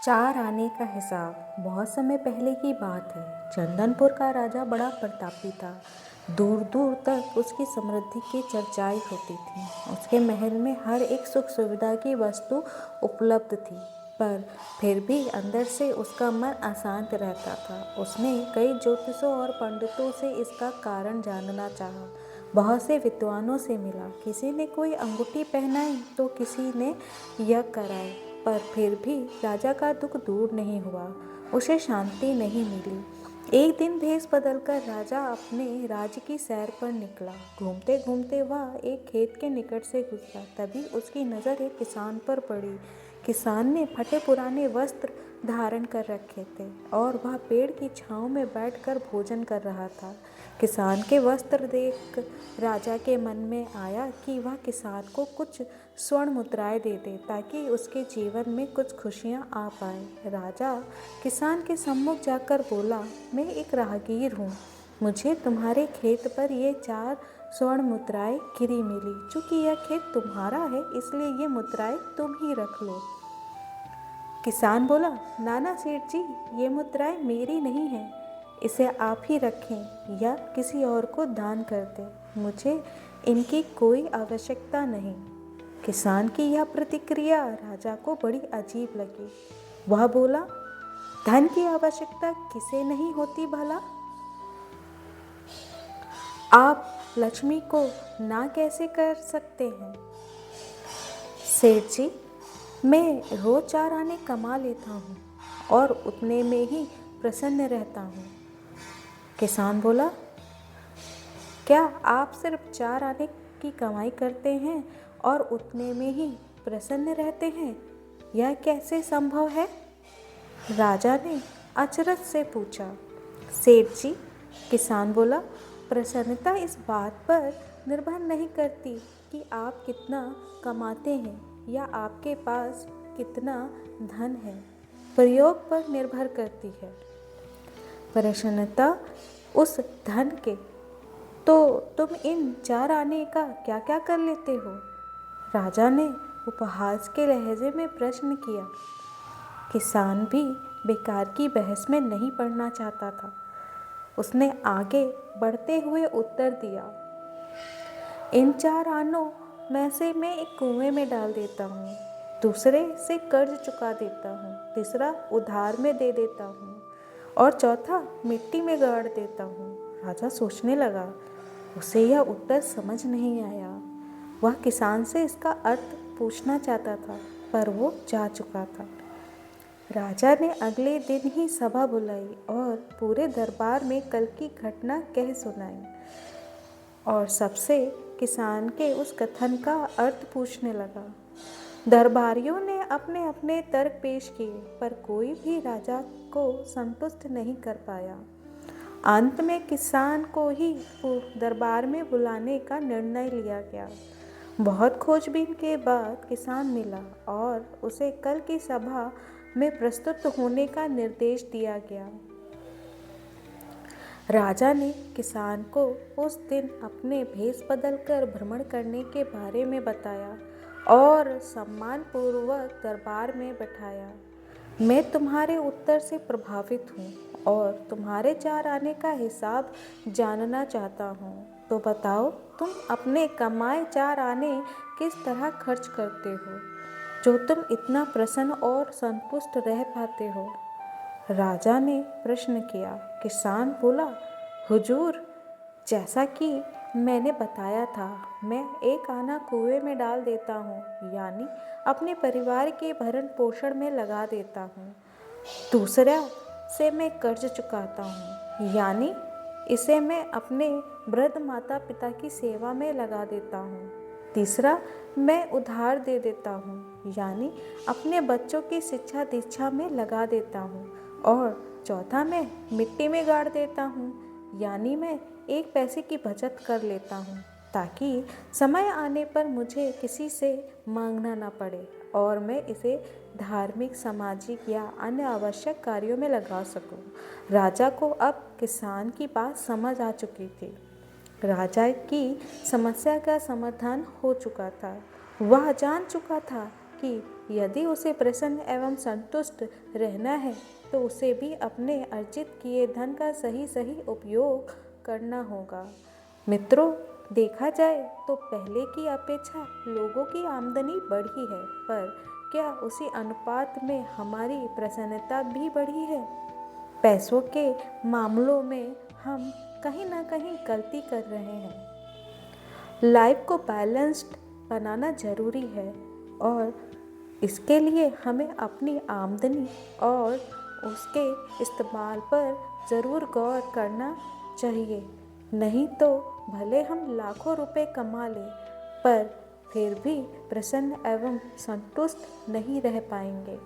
चार आने का हिसाब। बहुत समय पहले की बात है। चंदनपुर का राजा बड़ा प्रतापी था। दूर दूर तक उसकी समृद्धि की चर्चाएं होती थी। उसके महल में हर एक सुख सुविधा की वस्तु उपलब्ध थी, पर फिर भी अंदर से उसका मन अशांत रहता था। उसने कई ज्योतिषों और पंडितों से इसका कारण जानना चाहा। बहुत से विद्वानों से मिला। किसी ने कोई अंगूठी पहनाई तो किसी ने यज्ञ कराए, पर फिर भी राजा का दुख दूर नहीं हुआ। उसे शांति नहीं मिली। एक दिन भेष बदलकर राजा अपने राज्य की सैर पर निकला। घूमते घूमते वह एक खेत के निकट से गुजरा। तभी उसकी नज़र एक किसान पर पड़ी। किसान ने फटे पुराने वस्त्र धारण कर रखे थे और वह पेड़ की छांव में बैठकर भोजन कर रहा था। किसान के वस्त्र देख राजा के मन में आया कि वह किसान को कुछ स्वर्ण मुद्राएं दे दे, ताकि उसके जीवन में कुछ खुशियां आ पाए। राजा किसान के सम्मुख जाकर बोला, मैं एक राहगीर हूँ। मुझे तुम्हारे खेत पर ये 4 स्वर्ण मुद्राएं गिरी मिली। चूंकि यह खेत तुम्हारा है, इसलिए ये मुद्राएं तुम ही रख लो। किसान बोला, नाना सेठ जी, ये मुद्राएं मेरी नहीं हैं। इसे आप ही रखें या किसी और को दान कर दें। मुझे इनकी कोई आवश्यकता नहीं। किसान की यह प्रतिक्रिया राजा को बड़ी अजीब लगी। वह बोला, धन की आवश्यकता किसे नहीं होती भला? आप लक्ष्मी को ना कैसे कर सकते हैं? सेठ जी, मैं रोज 4 आने कमा लेता हूँ और उतने में ही प्रसन्न रहता हूँ। किसान बोला, क्या आप सिर्फ 4 आने की कमाई करते हैं और उतने में ही प्रसन्न रहते हैं? यह कैसे संभव है? राजा ने अचरज से पूछा। सेठ जी, किसान बोला, प्रसन्नता इस बात पर निर्भर नहीं करती कि आप कितना कमाते हैं या आपके पास कितना धन है, प्रयोग पर निर्भर करती है। प्रसन्नता उस धन के। तो तुम इन 4 आने का क्या क्या कर लेते हो? राजा ने उपहास के लहजे में प्रश्न किया। किसान भी बेकार की बहस में नहीं पड़ना चाहता था। उसने आगे बढ़ते हुए उत्तर दिया, इन 4 आनों में से मैं एक कुएं में डाल देता हूँ, दूसरे से कर्ज चुका देता हूँ, तीसरा उधार में दे देता हूँ और चौथा मिट्टी में गाड़ देता हूँ। राजा सोचने लगा। उसे यह उत्तर समझ नहीं आया। वह किसान से इसका अर्थ पूछना चाहता था, पर वो जा चुका था। राजा ने अगले दिन ही सभा बुलाई और पूरे दरबार में कल की घटना कह सुनाई और सबसे किसान के उस कथन का अर्थ पूछने लगा। दरबारियों ने अपने अपने तर्क पेश किए, पर कोई भी राजा को संतुष्ट नहीं कर पाया। अंत में किसान को ही दरबार में बुलाने का निर्णय लिया गया। बहुत खोजबीन के बाद किसान मिला और उसे कल की सभा में प्रस्तुत होने का निर्देश दिया गया। राजा ने किसान को उस दिन अपने भेष बदलकर भ्रमण करने के बारे में बताया और सम्मानपूर्वक दरबार में बैठाया। मैं तुम्हारे उत्तर से प्रभावित हूँ और तुम्हारे 4 आने का हिसाब जानना चाहता हूँ। तो बताओ, तुम अपने कमाए 4 आने किस तरह खर्च करते हो, जो तुम इतना प्रसन्न और संतुष्ट रह पाते हो? राजा ने प्रश्न किया। किसान बोला, हुजूर, जैसा कि मैंने बताया था, मैं 1 आना कुएं में डाल देता हूँ, यानी अपने परिवार के भरण पोषण में लगा देता हूँ। दूसरा से मैं कर्ज चुकाता हूँ, यानी इसे मैं अपने वृद्ध माता पिता की सेवा में लगा देता हूँ। तीसरा, मैं उधार दे देता हूँ, यानी अपने बच्चों की शिक्षा दीक्षा में लगा देता हूँ। और चौथा, मैं मिट्टी में गाड़ देता हूँ, यानी मैं 1 पैसे की बचत कर लेता हूँ, ताकि समय आने पर मुझे किसी से मांगना ना पड़े और मैं इसे धार्मिक, सामाजिक या अन्य आवश्यक कार्यों में लगा सकूं। राजा को अब किसान की बात समझ आ चुकी थी। राजा की समस्या का समाधान हो चुका था। वह जान चुका था कि यदि उसे प्रसन्न एवं संतुष्ट रहना है तो उसे भी अपने अर्जित किए धन का सही सही उपयोग करना होगा। मित्रों, देखा जाए तो पहले की अपेक्षा लोगों की आमदनी बढ़ी है, पर क्या उसी अनुपात में हमारी प्रसन्नता भी बढ़ी है? पैसों के मामलों में हम कहीं ना कहीं गलती कर रहे हैं। लाइफ को बैलेंस्ड बनाना ज़रूरी है और इसके लिए हमें अपनी आमदनी और उसके इस्तेमाल पर ज़रूर गौर करना चाहिए। नहीं तो भले हम लाखों रुपए कमा लें, पर फिर भी प्रसन्न एवं संतुष्ट नहीं रह पाएंगे।